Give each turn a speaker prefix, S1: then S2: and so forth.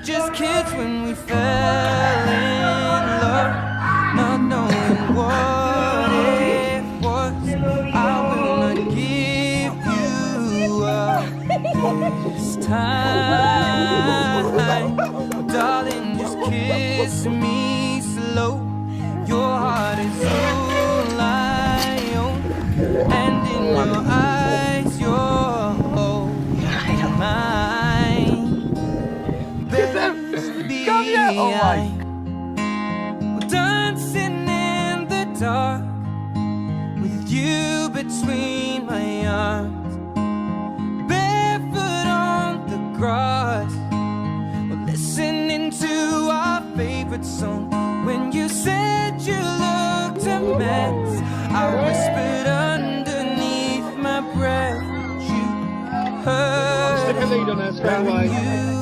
S1: just kids when we fell in love, not knowing what it was. I will not give you up this time, darling, just kiss me slow. Your heart is all I own, and in your eyes you're holding mine. Baby, we're dancing in the dark with you between my arms, barefoot on the grass. We're listening to our favorite song. When you said you looked a mess, I whispered underneath my breath, you heard.
S2: Stick a lead on her straight away.